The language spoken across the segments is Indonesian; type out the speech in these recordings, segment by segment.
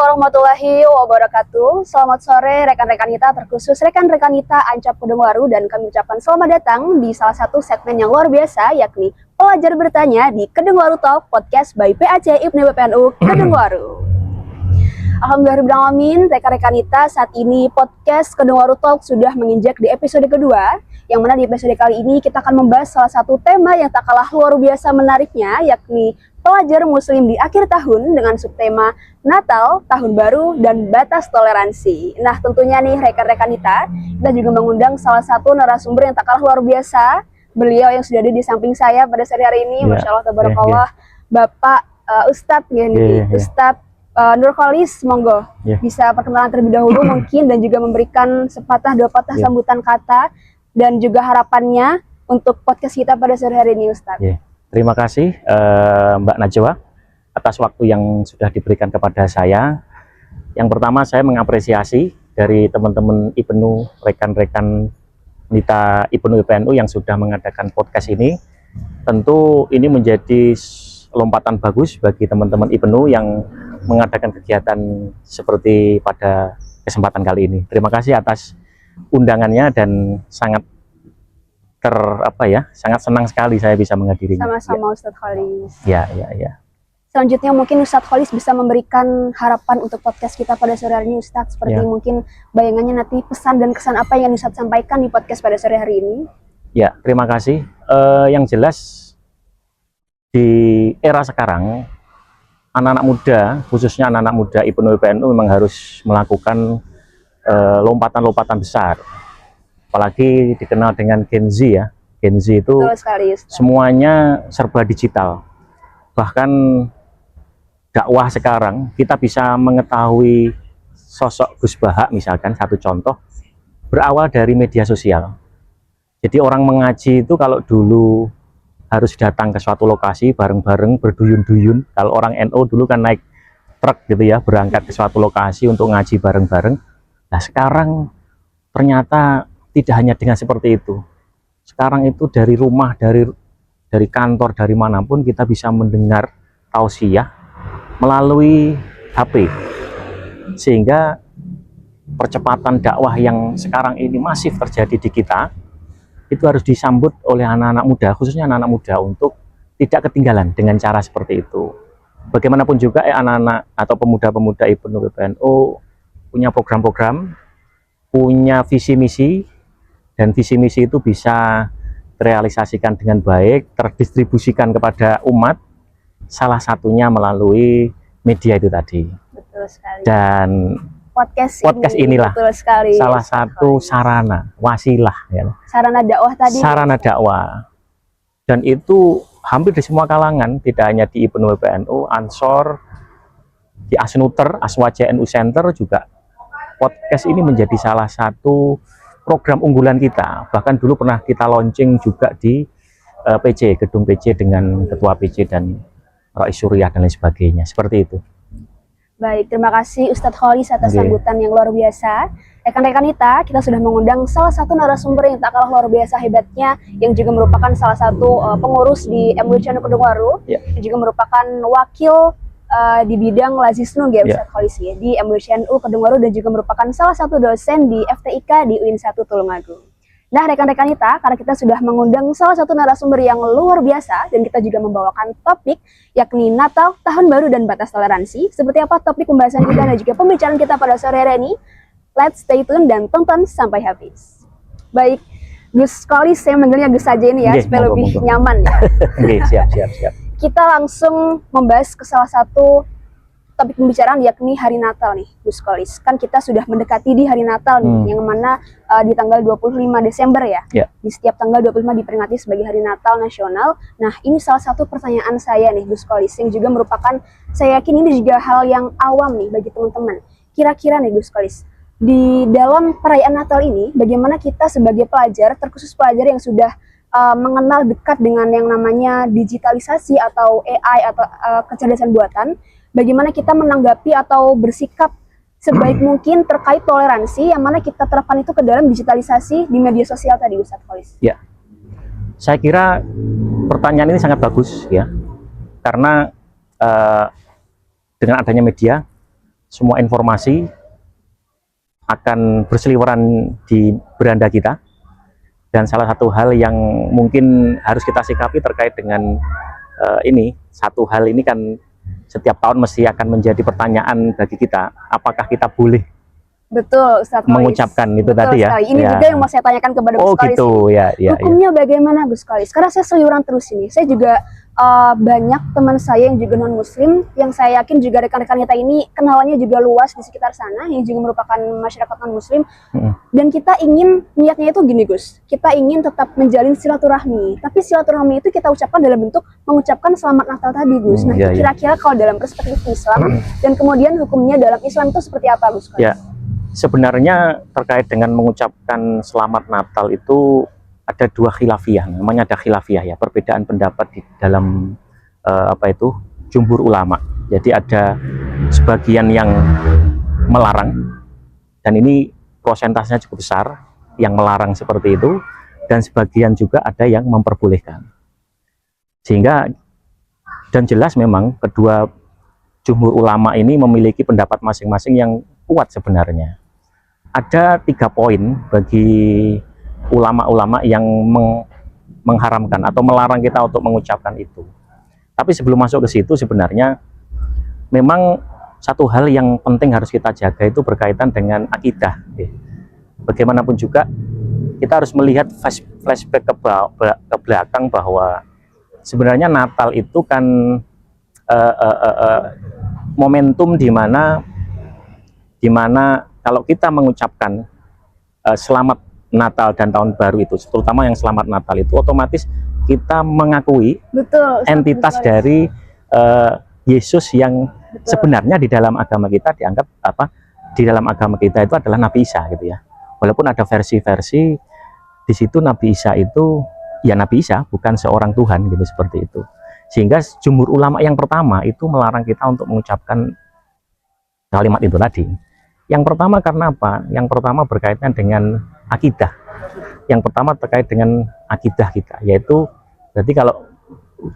warahmatullahi wabarakatuh. Selamat sore rekan-rekan kita, terkhusus rekan-rekan kita Ancap Kedungwaru, dan kami ucapkan selamat datang di salah satu segmen yang luar biasa, yakni Pelajar Bertanya di Kedungwaru Talk Podcast by PAC IPNI BPNU Kedungwaru. Alhamdulillahirrahmanirrahim, rekan-rekan kita, saat ini podcast Kedungwaru Talk sudah menginjak di episode kedua, yang mana di episode kali ini kita akan membahas salah satu tema yang tak kalah luar biasa menariknya, yakni pelajar muslim di akhir tahun dengan subtema Natal, Tahun Baru, dan Batas Toleransi. Nah, tentunya nih rekan-rekan kita juga mengundang salah satu narasumber yang tak kalah luar biasa. Beliau yang sudah ada di samping saya pada sore hari ini, Masya Allah, Tabarakallah, Bapak Ustadz Ustadz Nurkholis, monggo bisa perkenalan terlebih dahulu mungkin, dan juga memberikan sepatah dua patah sambutan kata dan juga harapannya untuk podcast kita pada sore hari ini, Ustadz. Terima kasih Mbak Najwa atas waktu yang sudah diberikan kepada saya. Yang pertama, saya mengapresiasi dari teman-teman IPNU, rekan-rekan Nita IPNU IPNU yang sudah mengadakan podcast ini. Tentu ini menjadi lompatan bagus bagi teman-teman IPNU yang mengadakan kegiatan seperti pada kesempatan kali ini. Terima kasih atas undangannya dan sangat sangat senang sekali saya bisa menghadirinya. Sama-sama Ustadz Kholis. Ya. Selanjutnya mungkin Ustadz Kholis bisa memberikan harapan untuk podcast kita pada sore hari ini, Ustadz. Seperti mungkin bayangannya nanti pesan dan kesan apa yang Ustadz sampaikan di podcast pada sore hari ini. Ya, terima kasih. Yang jelas di era sekarang, anak-anak muda, khususnya anak-anak muda IPNU IPNU memang harus melakukan lompatan-lompatan besar. Apalagi dikenal dengan Gen Z ya. Gen Z itu semuanya serba digital. Bahkan dakwah sekarang kita bisa mengetahui sosok Gus Baha misalkan, satu contoh, berawal dari media sosial. Jadi orang mengaji itu kalau dulu harus datang ke suatu lokasi bareng-bareng berduyun-duyun. Kalau orang NU dulu kan naik truk gitu ya, berangkat ke suatu lokasi untuk ngaji bareng-bareng. Nah sekarang ternyata tidak hanya dengan seperti itu. Sekarang itu dari rumah, dari kantor, dari manapun kita bisa mendengar tausiah melalui HP. Sehingga percepatan dakwah yang sekarang ini masif terjadi di kita, itu harus disambut oleh anak-anak muda, khususnya anak-anak muda, untuk tidak ketinggalan dengan cara seperti itu. Bagaimanapun juga anak-anak atau pemuda-pemuda IPNU PPNU punya program-program, punya visi misi, dan visi misi itu bisa terrealisasikan dengan baik, terdistribusikan kepada umat, salah satunya melalui media itu tadi. Betul sekali. Dan podcast inilah betul sekali, salah satu sarana, wasilah ya. Sarana dakwah tadi. Sarana dakwah. Dan itu hampir di semua kalangan, tidak hanya di IPNU PPNU, Ansor, di Asnuter, Aswaja NU Center juga. Podcast ini menjadi salah satu program unggulan kita. Bahkan dulu pernah kita launching juga di PC, gedung PC dengan ketua PC dan Rais Suriah dan lain sebagainya. Seperti itu. Baik, terima kasih Ustadz Kholis atas sambutan yang luar biasa. Rekan-rekan kita sudah mengundang salah satu narasumber yang tak kalah luar biasa hebatnya, yang juga merupakan salah satu pengurus di MUI Kedungwaru, yang juga merupakan wakil di bidang Lazisnu ya Ustadz Kholis ya, di MUI Kedungwaru, dan juga merupakan salah satu dosen di FTIK di UIN 1 Tulungagung. Nah rekan-rekan kita, karena kita sudah mengundang salah satu narasumber yang luar biasa, dan kita juga membawakan topik yakni Natal, Tahun Baru, dan Batas Toleransi. Seperti apa topik pembahasan kita dan juga pembicaraan kita pada sore hari ini? Let's stay tune dan tonton sampai habis. Baik, Gus Kholis, saya manggilnya Gus saja ini ya, supaya lebih nyaman ya. Siap. Kita langsung membahas ke salah satu topik pembicaraan, yakni hari Natal nih, Gus Kholis. Kan kita sudah mendekati di hari Natal nih, yang mana di tanggal 25 Desember ya. Di setiap tanggal 25 diperingati sebagai hari Natal nasional. Nah, ini salah satu pertanyaan saya nih, Gus Kholis, yang juga merupakan, saya yakin ini juga hal yang awam nih bagi teman-teman. Kira-kira nih Gus Kholis, di dalam perayaan Natal ini, bagaimana kita sebagai pelajar, terkhusus pelajar yang sudah mengenal dekat dengan yang namanya digitalisasi atau AI atau kecerdasan buatan, bagaimana kita menanggapi atau bersikap sebaik mungkin terkait toleransi yang mana kita terapkan itu ke dalam digitalisasi di media sosial tadi, Ustadz Kholis? Ya, saya kira pertanyaan ini sangat bagus ya, karena dengan adanya media, semua informasi akan berseliweran di beranda kita. Dan salah satu hal yang mungkin harus kita sikapi terkait dengan ini, satu hal ini kan setiap tahun mesti akan menjadi pertanyaan bagi kita, apakah kita boleh Betul, Ustadz Kholis. mengucapkan itu Betul tadi ya? sekali. Ini Ya. juga yang mau saya tanyakan kepada Gus Oh Kholis. gitu, ya, ya. Hukumnya bagaimana Gus Kholis? Karena saya seliuran terus ini. Saya juga banyak teman saya yang juga non Muslim, yang saya yakin juga rekan-rekan kita ini kenalannya juga luas di sekitar sana, yang juga merupakan masyarakat non Muslim. Dan kita ingin niatnya itu gini Gus, kita ingin tetap menjalin silaturahmi. Tapi silaturahmi itu kita ucapkan dalam bentuk mengucapkan selamat Natal tadi Gus. Nah kira-kira kalau dalam perspektif Islam dan kemudian hukumnya dalam Islam itu seperti apa Gus Kholis? Ya, sebenarnya terkait dengan mengucapkan selamat Natal itu ada dua khilafiyah, namanya ada khilafiyah ya, perbedaan pendapat di dalam jumhur ulama. Jadi ada sebagian yang melarang, dan ini prosentasenya cukup besar yang melarang seperti itu, dan sebagian juga ada yang memperbolehkan. Sehingga dan jelas memang kedua jumhur ulama ini memiliki pendapat masing-masing yang kuat sebenarnya. Ada 3 poin bagi ulama-ulama yang mengharamkan atau melarang kita untuk mengucapkan itu. Tapi sebelum masuk ke situ, sebenarnya memang satu hal yang penting harus kita jaga itu berkaitan dengan akidah. Bagaimanapun juga kita harus melihat flashback ke belakang bahwa sebenarnya Natal itu kan momentum di mana kalau kita mengucapkan selamat Natal dan Tahun Baru itu, terutama yang selamat Natal itu, otomatis kita mengakui entitas dari Yesus yang sebenarnya di dalam agama kita dianggap di dalam agama kita itu adalah Nabi Isa gitu ya. Walaupun ada versi-versi di situ Nabi Isa itu ya Nabi Isa, bukan seorang Tuhan gitu, seperti itu. Sehingga jumhur ulama yang pertama itu melarang kita untuk mengucapkan kalimat itu tadi. Yang pertama karena apa? Yang pertama berkaitan dengan akidah. Yang pertama terkait dengan akidah kita, yaitu berarti kalau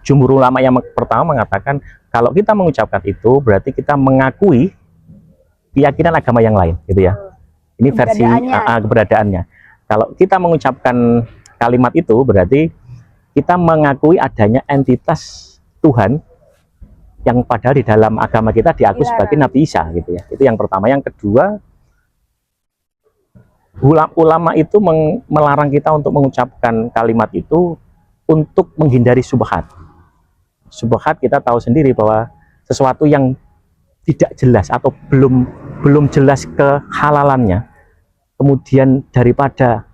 jumhur ulama yang pertama mengatakan kalau kita mengucapkan itu berarti kita mengakui keyakinan agama yang lain, gitu ya. Ini versi keberadaannya. Kalau kita mengucapkan kalimat itu berarti kita mengakui adanya entitas Tuhan yang padahal di dalam agama kita diakui sebagai Nabi Isa gitu ya. Itu yang pertama. Yang kedua, ulama itu melarang kita untuk mengucapkan kalimat itu untuk menghindari syubhat. Syubhat kita tahu sendiri bahwa sesuatu yang tidak jelas atau belum jelas kehalalannya, kemudian daripada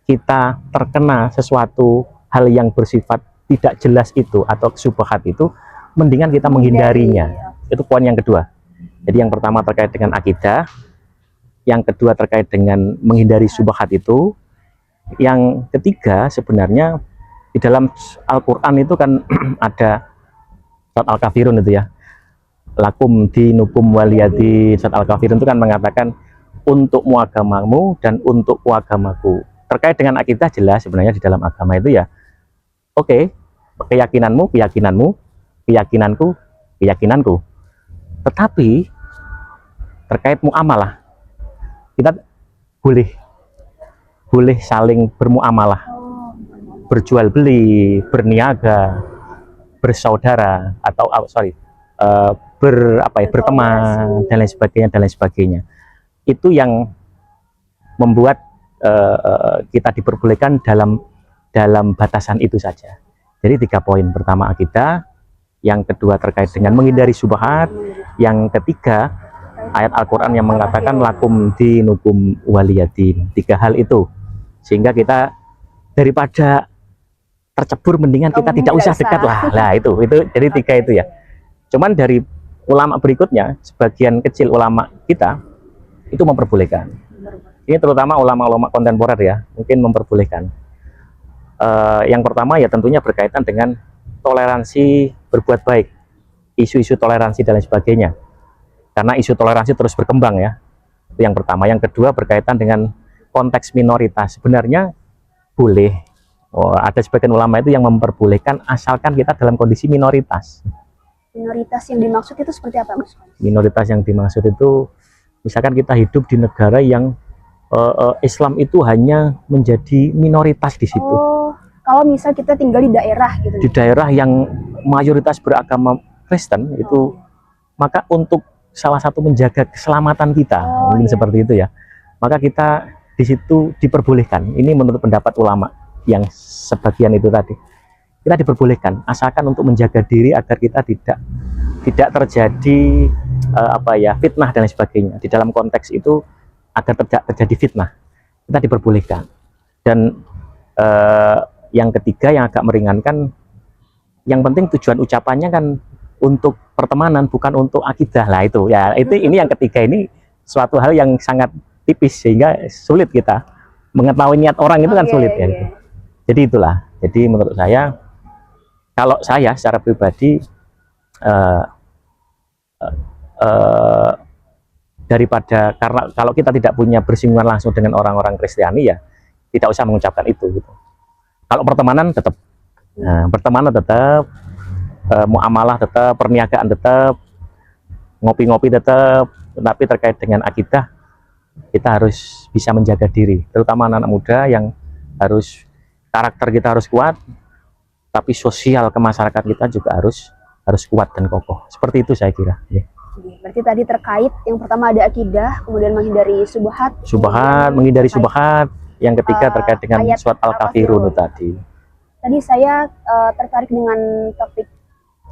kita terkena sesuatu hal yang bersifat tidak jelas itu atau syubhat itu, mendingan kita menghindarinya. Itu poin yang kedua. Jadi yang pertama terkait dengan akidah, yang kedua terkait dengan menghindari syubhat itu, yang ketiga sebenarnya di dalam Al-Quran itu kan ada surat Al-Kafirun itu ya, lakum dinukum waliyadi. Surat Al-Kafirun itu kan mengatakan untukmu agamamu dan untukku agamaku. Terkait dengan akidah jelas sebenarnya di dalam agama itu ya, oke, keyakinanmu keyakinanmu, keyakinanku keyakinanku. Tetapi terkait muamalah, kita boleh saling bermuamalah, berjual beli, berniaga, bersaudara, atau berteman dan lain sebagainya. Itu yang membuat kita diperbolehkan dalam batasan itu saja. Jadi 3 poin. Pertama akidah, yang kedua terkait dengan menghindari syubhat, yang ketiga ayat Al-Quran yang mengatakan lakum dinukum waliyadin. 3 hal itu, sehingga kita daripada tercebur mendingan kita tidak usah dekat lah. Nah itu jadi 3 itu ya. Cuman dari ulama berikutnya, sebagian kecil ulama kita itu memperbolehkan. Ini terutama ulama-ulama kontemporer ya, mungkin memperbolehkan. Yang pertama ya tentunya berkaitan dengan toleransi berbuat baik, isu-isu toleransi dan lain sebagainya. Karena isu toleransi terus berkembang ya. Itu yang pertama. Yang kedua berkaitan dengan konteks minoritas. Sebenarnya boleh. Ada sebagian ulama itu yang memperbolehkan asalkan kita dalam kondisi minoritas. Minoritas yang dimaksud itu seperti apa, Gus Kholis? Minoritas yang dimaksud itu, misalkan kita hidup di negara yang Islam itu hanya menjadi minoritas di situ. Oh, kalau misal kita tinggal di daerah gitu. Di daerah yang mayoritas beragama Kristen itu, maka untuk salah satu menjaga keselamatan kita, mungkin seperti itu ya, maka kita di situ diperbolehkan. Ini menurut pendapat ulama yang sebagian itu tadi, kita diperbolehkan asalkan untuk menjaga diri agar kita tidak terjadi fitnah dan sebagainya. Di dalam konteks itu agar tidak terjadi fitnah, kita diperbolehkan. Dan yang ketiga yang agak meringankan, yang penting tujuan ucapannya kan untuk pertemanan, bukan untuk akidah lah itu ya. Ini yang ketiga, ini suatu hal yang sangat tipis sehingga sulit kita mengetahui niat orang itu kan sulit ya. Jadi itulah. Jadi menurut saya, kalau saya secara pribadi daripada, karena kalau kita tidak punya bersinggungan langsung dengan orang-orang Kristiani ya tidak usah mengucapkan itu gitu. Kalau pertemanan tetap, pertemanan tetap, muamalah tetap, perniagaan tetap, ngopi-ngopi tetap, tetapi terkait dengan akidah kita harus bisa menjaga diri, terutama anak-anak muda yang harus karakter kita harus kuat, tapi sosial ke masyarakat kita juga harus kuat dan kokoh. Seperti itu saya kira. Ya. Berarti tadi terkait yang pertama ada akidah, kemudian menghindari subhat, menghindari subhat. Yang ketiga terkait dengan surat Al-Kafirun tadi. Tadi saya tertarik dengan topik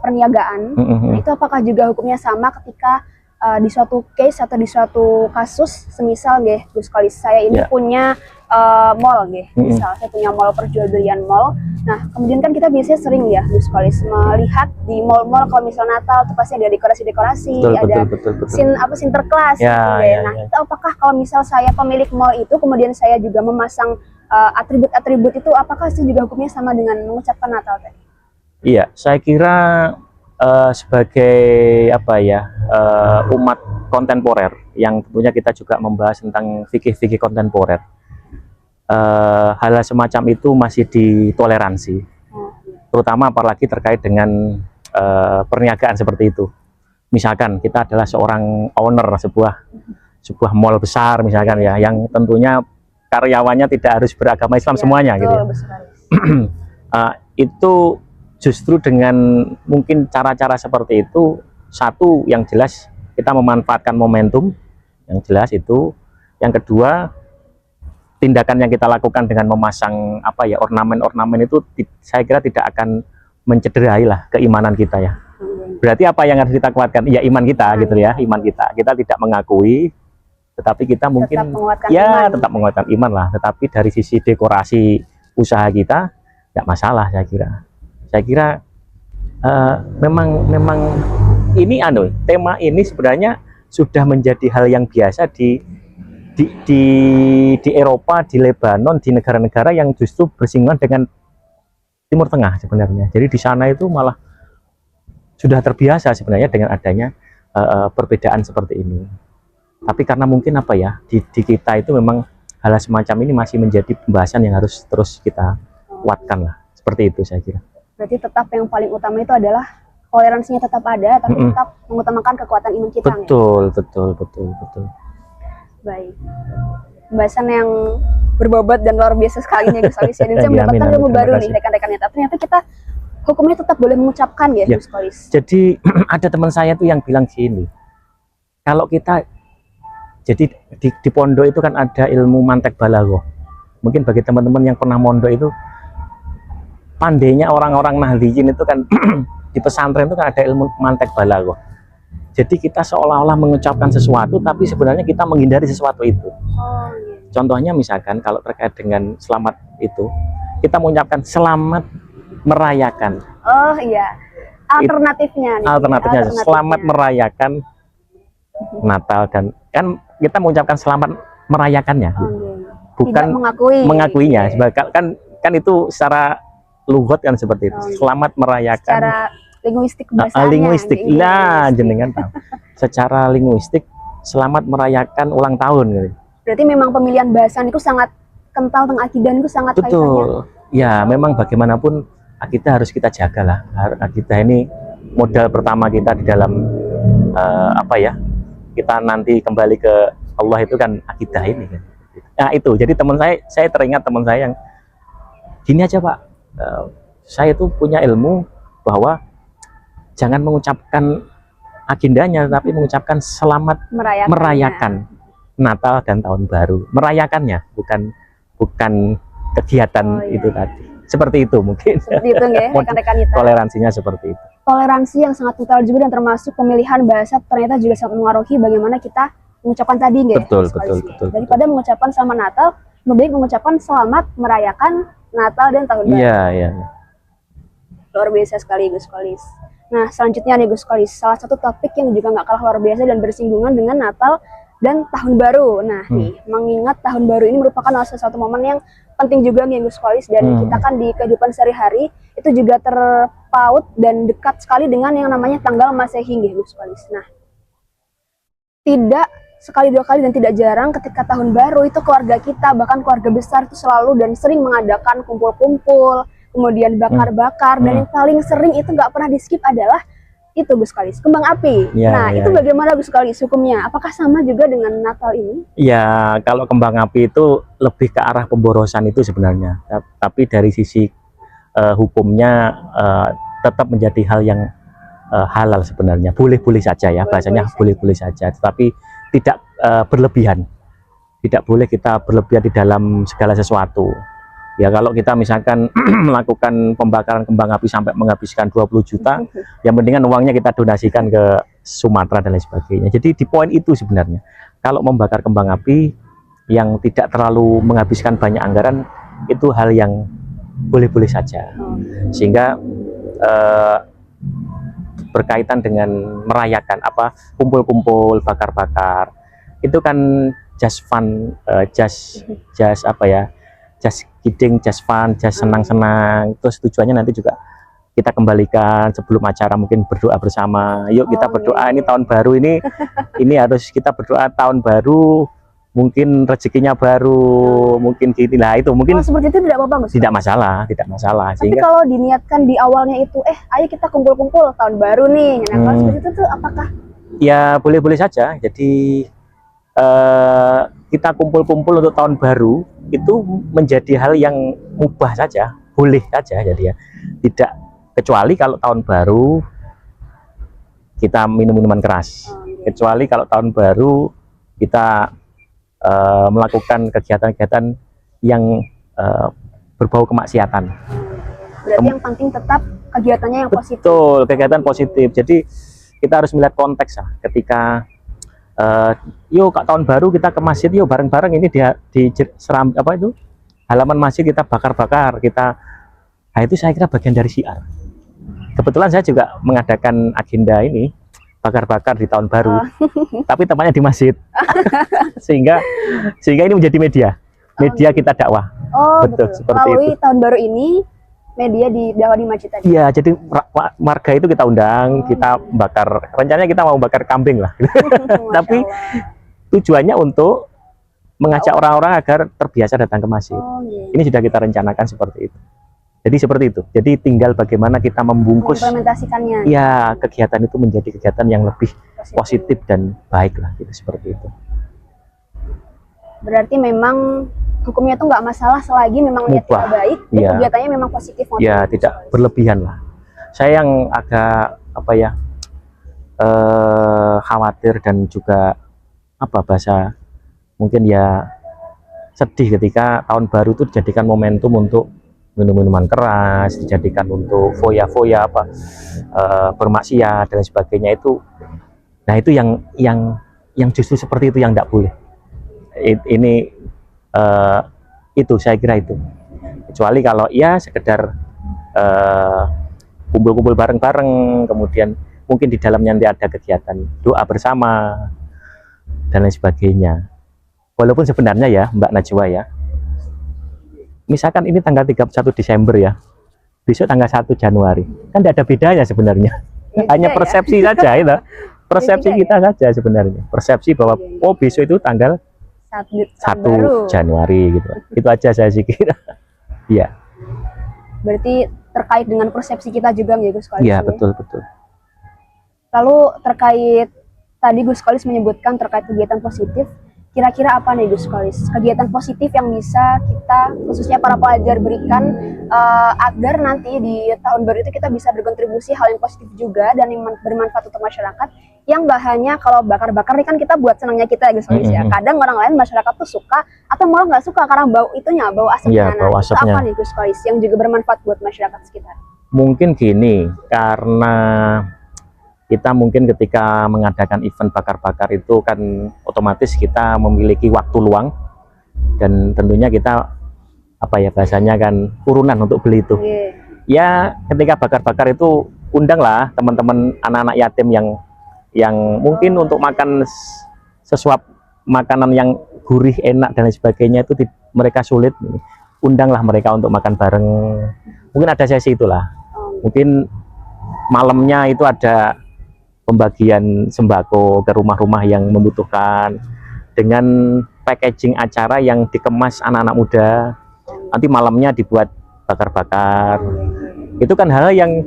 perniagaan. Nah, itu apakah juga hukumnya sama ketika di suatu case atau di suatu kasus, semisal Gus Kholis, saya ini punya mall misal saya punya mall, perjualbelian mall. Nah, kemudian kan kita biasanya sering ya Gus Kholis melihat di mall-mall kalau misal Natal tuh pasti ada dekorasi-dekorasi, ada sinterklas Nah, itu apakah kalau misal saya pemilik mall itu kemudian saya juga memasang atribut-atribut itu, apakah itu juga hukumnya sama dengan mengucapkan Natal tadi? Iya, saya kira sebagai umat kontemporer yang tentunya kita juga membahas tentang fikih-fikih kontemporer, hal semacam itu masih ditoleransi, terutama apalagi terkait dengan perniagaan seperti itu. Misalkan kita adalah seorang owner sebuah mall besar misalkan ya, yang tentunya karyawannya tidak harus beragama Islam semuanya gitu ya. Itu justru dengan mungkin cara-cara seperti itu, satu yang jelas kita memanfaatkan momentum yang jelas itu. Yang kedua, tindakan yang kita lakukan dengan memasang ornamen-ornamen itu saya kira tidak akan mencederai lah keimanan kita ya. Berarti apa yang harus kita kuatkan? Ya iman kita gitu ya, iman kita. Kita tidak mengakui, tetapi kita mungkin tetap menguatkan iman lah. Tetapi dari sisi dekorasi usaha kita tidak masalah saya kira. Saya kira memang ini tema ini sebenarnya sudah menjadi hal yang biasa di Eropa, di Lebanon, di negara-negara yang justru bersinggungan dengan Timur Tengah sebenarnya. Jadi di sana itu malah sudah terbiasa sebenarnya dengan adanya perbedaan seperti ini. Tapi karena mungkin di kita itu memang hal semacam ini masih menjadi pembahasan yang harus terus kita kuatkan lah. Seperti itu saya kira. Berarti tetap yang paling utama itu adalah toleransinya tetap ada, tapi tetap mengutamakan kekuatan iman kita. Betul. Baik. Pembahasan yang berbobot dan luar biasa sekali nih Gus Kholis. Dan saya mendapatkan ilmu baru nih rekan-rekannya. Ternyata kita hukumnya tetap boleh mengucapkan ya Gus Kholis. Jadi ada teman saya tuh yang bilang gini, kalau kita jadi di pondok itu kan ada ilmu mantek balaghah. Mungkin bagi teman-teman yang pernah mondok itu, pandainya orang-orang Nahdliyin itu kan di pesantren itu kan ada ilmu mantek balaghah. Jadi kita seolah-olah mengucapkan sesuatu, tapi sebenarnya kita menghindari sesuatu itu. Contohnya misalkan kalau terkait dengan selamat itu, kita mengucapkan selamat merayakan. Oh iya, alternatifnya. Selamat merayakan Natal, dan kan kita mengucapkan selamat merayakannya, bukan mengakuinya. Kan itu secara lugat kan seperti itu. Selamat merayakan. Secara linguistik bahasanya. Linguistik, lah jenengan tahu. Secara linguistik, selamat merayakan ulang tahun gitu. Berarti memang pemilihan bahasan itu sangat kental tentang akidah itu sangat betul. Ya, memang bagaimanapun akidah harus kita jaga lah. Akidah ini modal pertama kita di dalam apa ya, kita nanti kembali ke Allah itu kan akidah ini kan. Nah itu, jadi teman saya teringat teman saya yang gini aja Pak, saya itu punya ilmu bahwa jangan mengucapkan agendanya, tapi mengucapkan selamat merayakan Natal dan Tahun Baru, merayakannya, bukan kegiatan itu tadi. Seperti itu mungkin. Seperti itu nggih, rekan-rekan kita. Toleransinya seperti itu. Toleransi yang sangat vital juga, dan termasuk pemilihan bahasa ternyata juga sangat mengaruhi bagaimana kita mengucapkan tadi nggih. Betul. Daripada mengucapkan selamat Natal, lebih baik mengucapkan selamat merayakan Natal dan Tahun Baru. Iya. Luar biasa sekali Gus Kolis. Nah, selanjutnya nih Gus Kolis, salah satu topik yang juga nggak kalah luar biasa dan bersinggungan dengan Natal dan Tahun Baru. Nah, nih, mengingat Tahun Baru ini merupakan salah satu momen yang penting juga nih Gus Kolis, dan kita kan di kehidupan sehari-hari itu juga terpaut dan dekat sekali dengan yang namanya tanggal Masehi nih Gus Kolis. Nah, tidak sekali dua kali dan tidak jarang ketika Tahun Baru itu keluarga kita, bahkan keluarga besar itu selalu dan sering mengadakan kumpul-kumpul, kemudian bakar-bakar, dan yang paling sering itu nggak pernah di skip adalah itu Gus Kolis, kembang api. Itu bagaimana Gus Kolis hukumnya? Apakah sama juga dengan Natal ini? Ya, kalau kembang api itu lebih ke arah pemborosan itu sebenarnya. Tapi dari sisi hukumnya tetap menjadi hal yang halal sebenarnya. Boleh-boleh saja ya, bahasanya boleh-boleh saja. Tetapi tidak berlebihan. Tidak boleh kita berlebihan di dalam segala sesuatu. Ya kalau kita misalkan melakukan pembakaran kembang api sampai menghabiskan 20 juta, yang mendingan uangnya kita donasikan ke Sumatera dan lain sebagainya. Jadi di poin itu sebenarnya, kalau membakar kembang api yang tidak terlalu menghabiskan banyak anggaran, itu hal yang boleh-boleh saja. Sehingga berkaitan dengan merayakan apa, kumpul-kumpul, bakar-bakar, itu kan just fun, just apa ya, just kidding, just fun, just senang-senang. Terus tujuannya nanti juga kita kembalikan sebelum acara, mungkin berdoa bersama. Yuk kita berdoa, ini tahun baru ini harus kita berdoa tahun baru, mungkin rezekinya baru, mungkin gini lah itu. Mungkin seperti itu tidak apa-apa Gus? Tidak masalah. Tapi kalau diniatkan di awalnya itu, ayo kita kumpul-kumpul tahun baru nih. Nah, kalau seperti itu tuh apakah? Ya boleh-boleh saja. Jadi kita kumpul-kumpul untuk tahun baru itu menjadi hal yang mubah saja, boleh saja. Jadi ya tidak, kecuali kalau tahun baru kita minum minuman keras, kecuali kalau tahun baru kita melakukan kegiatan-kegiatan yang berbau kemaksiatan. Berarti yang penting tetap kegiatannya yang positif. Betul, kegiatan positif. Jadi kita harus melihat konteks lah. Ketika yuk kak tahun baru kita ke masjid, yuk bareng-bareng ini di seram apa itu halaman masjid kita bakar-bakar, nah itu saya kira bagian dari syiar. Kebetulan saya juga mengadakan agenda ini bakar-bakar di tahun baru, tapi tempatnya di masjid. sehingga ini menjadi media kita dakwah. Betul. Seperti melalui itu. Tahun baru ini media di dakwah di masjid tadi. Iya, jadi warga itu kita undang, kita bakar. Rencananya kita mau bakar kambing lah. Tapi tujuannya untuk mengajak orang-orang agar terbiasa datang ke masjid. Ini sudah kita rencanakan seperti itu. Jadi seperti itu. Jadi tinggal bagaimana kita membungkus implementasikannya. Ya, kegiatan itu menjadi kegiatan yang lebih positif dan baik lah, gitu, seperti itu. Berarti memang hukumnya itu nggak masalah selagi memang niat kita baik, dan kegiatannya memang positif. Ya, tidak berlebihan lah. Saya yang agak apa ya, khawatir dan juga apa bahasa mungkin ya sedih ketika tahun baru itu dijadikan momentum untuk minum-minuman keras, dijadikan untuk foya-foya apa bermaksiat dan sebagainya itu. Nah itu yang justru seperti itu yang tidak boleh. Ini itu saya kira itu. Kecuali kalau ya sekedar kumpul-kumpul bareng-bareng, kemudian mungkin di dalamnya nanti ada kegiatan doa bersama dan lain sebagainya. Walaupun sebenarnya ya Mbak Najwa ya, misalkan ini tanggal 31 Desember ya, besok tanggal 1 Januari, kan tidak ada bedanya sebenarnya. Hanya persepsi saja itu. Persepsi kita saja sebenarnya. Persepsi bahwa besok itu tanggal 1 Januari gitu. Itu aja saya sih kira. Iya. Berarti terkait dengan persepsi kita juga ya Gus. Iya, betul. Lalu terkait tadi Gus Kolis menyebutkan terkait kegiatan positif, kira-kira apa nih Gus Kolis? Kegiatan positif yang bisa kita, khususnya para pelajar berikan agar nanti di tahun baru itu kita bisa berkontribusi hal yang positif juga dan yang bermanfaat untuk masyarakat. Yang nggak hanya kalau bakar-bakar ini kan kita buat senangnya kita Gus Kolis ya. Kadang orang lain masyarakat tuh suka atau malah nggak suka karena bau itunya, bau asapnya. Bau Itu asapnya. apa nih Gus Kolis yang juga bermanfaat buat masyarakat sekitar? Mungkin gini, karena kita mungkin ketika mengadakan event bakar-bakar itu kan otomatis kita memiliki waktu luang dan tentunya kita apa ya bahasanya kan urunan untuk beli itu. Ya ketika bakar-bakar itu undanglah teman-teman anak-anak yatim yang mungkin untuk makan sesuap makanan yang gurih, enak dan lain sebagainya itu mereka sulit. Undanglah mereka untuk makan bareng. Mungkin ada sesi itulah. Mungkin malamnya itu ada pembagian sembako ke rumah-rumah yang membutuhkan dengan packaging acara yang dikemas anak-anak muda. Nanti malamnya dibuat bakar-bakar. Itu kan hal yang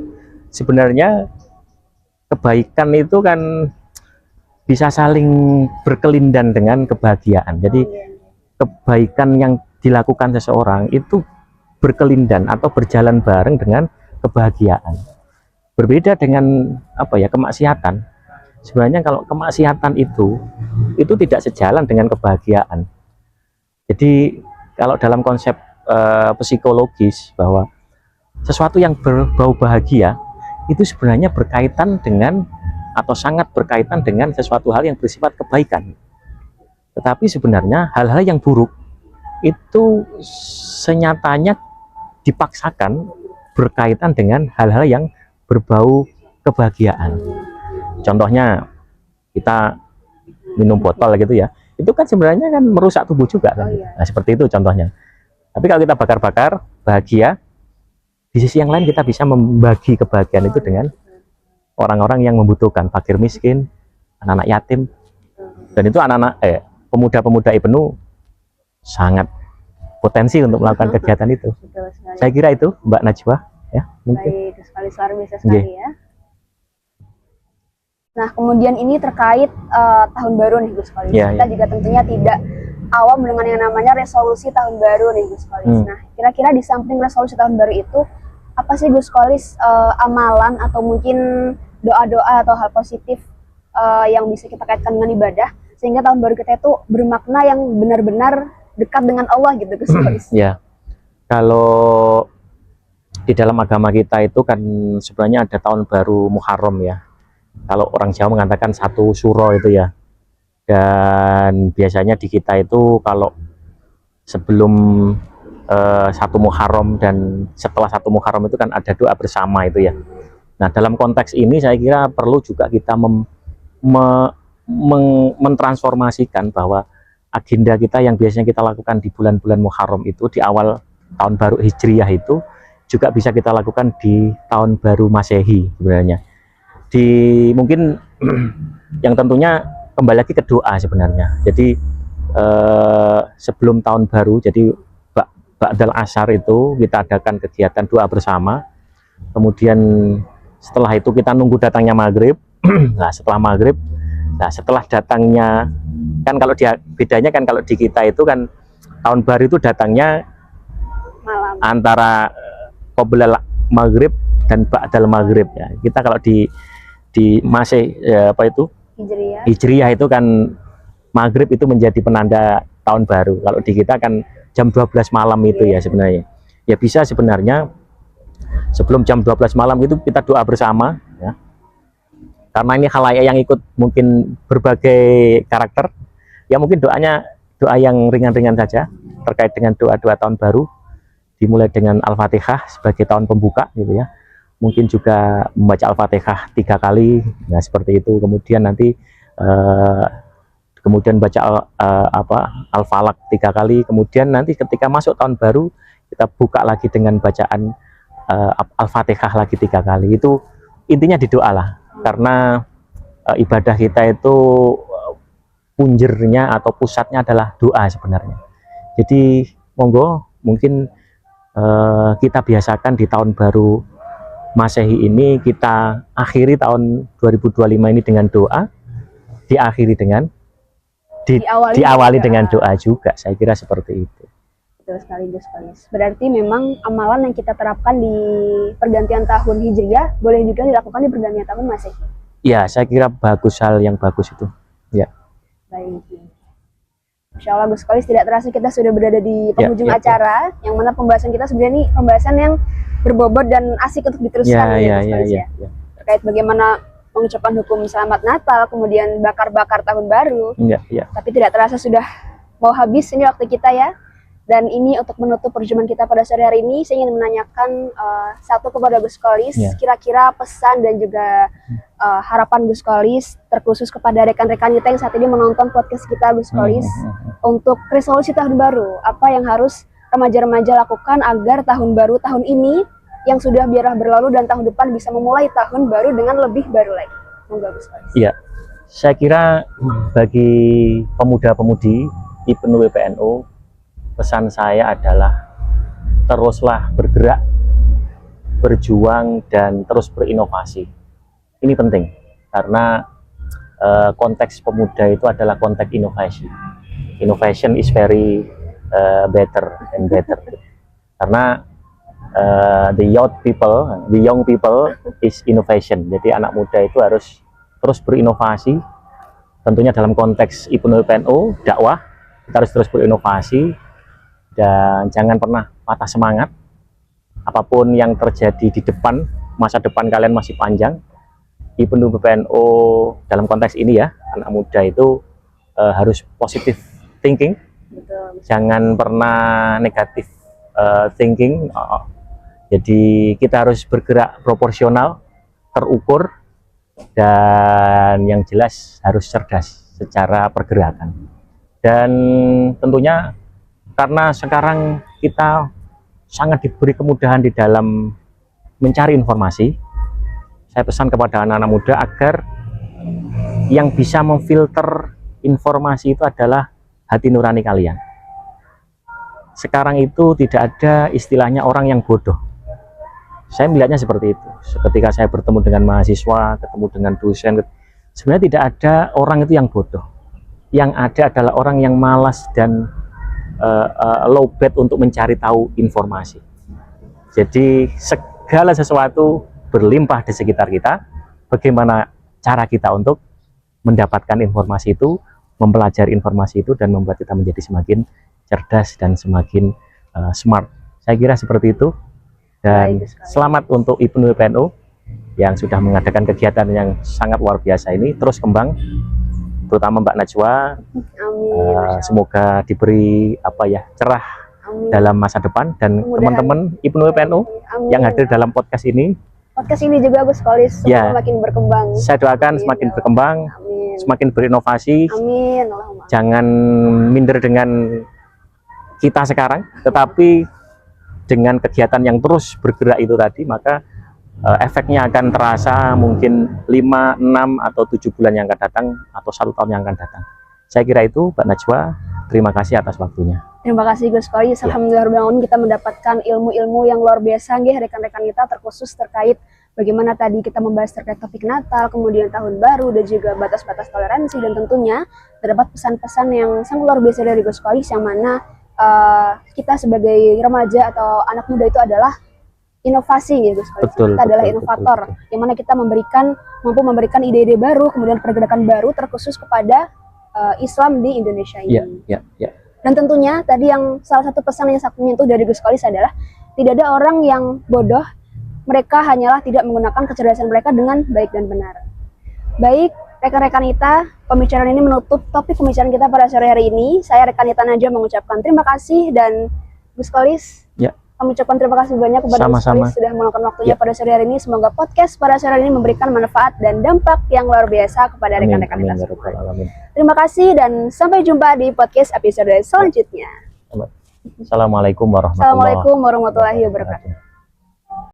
sebenarnya kebaikan itu kan bisa saling berkelindan dengan kebahagiaan. Jadi kebaikan yang dilakukan seseorang itu berkelindan atau berjalan bareng dengan kebahagiaan. Berbeda dengan apa ya kemaksiatan. Sebenarnya kalau kemaksiatan itu tidak sejalan dengan kebahagiaan. Jadi kalau dalam konsep psikologis bahwa sesuatu yang berbau bahagia itu sebenarnya berkaitan dengan atau sangat berkaitan dengan sesuatu hal yang bersifat kebaikan. Tetapi sebenarnya hal-hal yang buruk itu senyatanya dipaksakan berkaitan dengan hal-hal yang berbau kebahagiaan. Contohnya kita minum botol gitu ya, itu kan sebenarnya kan merusak tubuh juga kan. Nah seperti itu contohnya. Tapi kalau kita bakar-bakar bahagia, di sisi yang lain kita bisa membagi kebahagiaan itu dengan orang-orang yang membutuhkan, fakir miskin, anak-anak yatim, dan itu anak-anak pemuda-pemuda IPNU sangat potensi untuk melakukan kegiatan itu. Saya kira itu Mbak Najwa. Ya, mungkin. Baik, sekali luar biasa sekali ya. Nah, kemudian ini terkait tahun baru nih Gus Kolis. Kita juga tentunya tidak awam dengan yang namanya resolusi tahun baru nih Gus Kolis. Nah, kira-kira di samping resolusi tahun baru itu apa sih Gus Kolis amalan atau mungkin doa-doa atau hal positif yang bisa kita kaitkan dengan ibadah sehingga tahun baru kita itu bermakna yang benar-benar dekat dengan Allah gitu Gus Kolis. Ya. Kalau di dalam agama kita itu kan sebenarnya ada tahun baru Muharram ya. Kalau orang Jawa mengatakan satu suro itu ya. Dan biasanya di kita itu kalau sebelum satu Muharram dan setelah satu Muharram itu kan ada doa bersama itu ya. Nah dalam konteks ini saya kira perlu juga kita mentransformasikan bahwa agenda kita yang biasanya kita lakukan di bulan-bulan Muharram itu di awal tahun baru Hijriyah itu juga bisa kita lakukan di tahun baru Masehi sebenarnya. Di mungkin yang tentunya kembali lagi ke doa sebenarnya. Jadi sebelum tahun baru, jadi Ba'dal Ashar itu kita adakan kegiatan doa bersama. Kemudian setelah itu kita nunggu datangnya maghrib. Nah setelah maghrib, nah setelah datangnya kan kalau dia bedanya kan kalau di kita itu kan tahun baru itu datangnya malam antara qoblal maghrib dan ba'dal maghrib ya. Kita kalau di Masih apa itu Hijriyah itu kan maghrib itu menjadi penanda tahun baru. Kalau di kita kan jam 12 malam itu ya sebenarnya. Ya bisa sebenarnya sebelum jam 12 malam itu kita doa bersama ya. Karena ini khalayak yang ikut mungkin berbagai karakter. Ya mungkin doanya doa yang ringan-ringan saja terkait dengan doa-doa tahun baru. Dimulai dengan Al-Fatihah sebagai tahun pembuka gitu ya. Mungkin juga membaca Al-Fatihah 3 kali, nah seperti itu. Kemudian nanti kemudian baca Al-Falaq 3 kali. Kemudian nanti ketika masuk tahun baru kita buka lagi dengan bacaan Al-Fatihah lagi 3 kali. Itu intinya di doa lah, karena ibadah kita itu punjernya atau pusatnya adalah doa sebenarnya. Jadi monggo mungkin kita biasakan di tahun baru Masehi ini kita akhiri tahun 2025 ini dengan doa, diakhiri dengan diawali dengan doa juga. Saya kira seperti itu. Betul sekali Gus Kolis. Berarti memang amalan yang kita terapkan di pergantian tahun Hijriah boleh juga dilakukan di pergantian tahun Masehi. Ya, saya kira bagus, hal yang bagus itu. Ya. Baik. Insya Allah Gus Kolis, tidak terasa kita sudah berada di penghujung acara, yang mana pembahasan kita sebenarnya ini pembahasan yang berbobot dan asik untuk diteruskan Gus Kolis, ya. Terkait bagaimana mengucapkan hukum selamat Natal, kemudian bakar-bakar tahun baru. Tapi tidak terasa sudah mau habis ini waktu kita ya. Dan ini untuk menutup perjumpaan kita pada sore hari ini, saya ingin menanyakan satu kepada Gus Kolis, kira-kira pesan dan juga harapan Gus Kolis terkhusus kepada rekan-rekan kita yang saat ini menonton podcast kita Gus Kolis untuk resolusi tahun baru. Apa yang harus remaja-remaja lakukan agar tahun baru tahun ini yang sudah biarlah berlalu dan tahun depan bisa memulai tahun baru dengan lebih baru lagi. Monggo Gus Kolis. Iya, saya kira bagi pemuda-pemudi IPNU WPNU, pesan saya adalah teruslah bergerak, berjuang, dan terus berinovasi. Ini penting karena konteks pemuda itu adalah konteks inovasi. Innovation is very better and better. Karena the young people is innovation. Jadi anak muda itu harus terus berinovasi. Tentunya dalam konteks IPNU WPNU dakwah, kita harus terus berinovasi. Dan jangan pernah patah semangat. Apapun yang terjadi di depan, masa depan kalian masih panjang. IPNU WPNU dalam konteks ini ya, anak muda itu harus positive thinking. Betul. Jangan pernah negatif thinking. Jadi kita harus bergerak proporsional, terukur, dan yang jelas harus cerdas secara pergerakan. Dan tentunya karena sekarang kita sangat diberi kemudahan di dalam mencari informasi, saya pesan kepada anak-anak muda agar yang bisa memfilter informasi itu adalah hati nurani kalian. Sekarang itu tidak ada istilahnya orang yang bodoh. Saya melihatnya seperti itu. Ketika saya bertemu dengan mahasiswa, ketemu dengan dosen, sebenarnya tidak ada orang itu yang bodoh. Yang ada adalah orang yang malas dan lowbat untuk mencari tahu informasi. Jadi segala sesuatu berlimpah di sekitar kita. Bagaimana cara kita untuk mendapatkan informasi itu, mempelajari informasi itu, dan membuat kita menjadi semakin cerdas dan semakin smart. Saya kira seperti itu. Dan selamat untuk IPNU WPNU yang sudah mengadakan kegiatan yang sangat luar biasa ini. Terus kembang, terutama Mbak Najwa. Semoga diberi cerah dalam masa depan, dan teman-teman IPNU WPNU yang hadir dalam podcast ini. Podcast ini juga Gus Kolis semakin berkembang. Saya doakan semakin berkembang, semakin berinovasi. Amin. Jangan minder dengan kita sekarang, tetapi dengan kegiatan yang terus bergerak itu tadi, maka efeknya akan terasa mungkin 5, 6, atau 7 bulan yang akan datang, atau 1 tahun yang akan datang. Saya kira itu, Mbak Najwa. Terima kasih atas waktunya. Terima kasih Gus Kolis. Alhamdulillah kita mendapatkan ilmu-ilmu yang luar biasa rekan-rekan kita, terkhusus terkait bagaimana tadi kita membahas terkait topik Natal, kemudian tahun baru, dan juga batas-batas toleransi, dan tentunya terdapat pesan-pesan yang sangat luar biasa dari Gus Kolis, yang mana kita sebagai remaja atau anak muda itu adalah inovasi ya Gus Kolis. Kita adalah inovator, yang mana kita mampu memberikan ide-ide baru, kemudian pergerakan baru terkhusus kepada Islam di Indonesia ini. Dan tentunya tadi yang salah satu pesan yang sangat menyentuh dari Gus Kolis adalah tidak ada orang yang bodoh, mereka hanyalah tidak menggunakan kecerdasan mereka dengan baik dan benar. Baik, rekan-rekan kita, pembicaraan ini menutup topik pembicaraan kita pada sore hari ini. Saya rekan Nita Najwa mengucapkan terima kasih, dan Gus Kolis kami ucapkan terima kasih banyak kepada Gus Kolis sudah meluangkan waktunya pada sore hari ini. Semoga podcast pada sore hari ini memberikan manfaat dan dampak yang luar biasa kepada rekan-rekan kita semua. Terima kasih dan sampai jumpa di podcast episode selanjutnya. Assalamualaikum warahmatullahi wabarakatuh.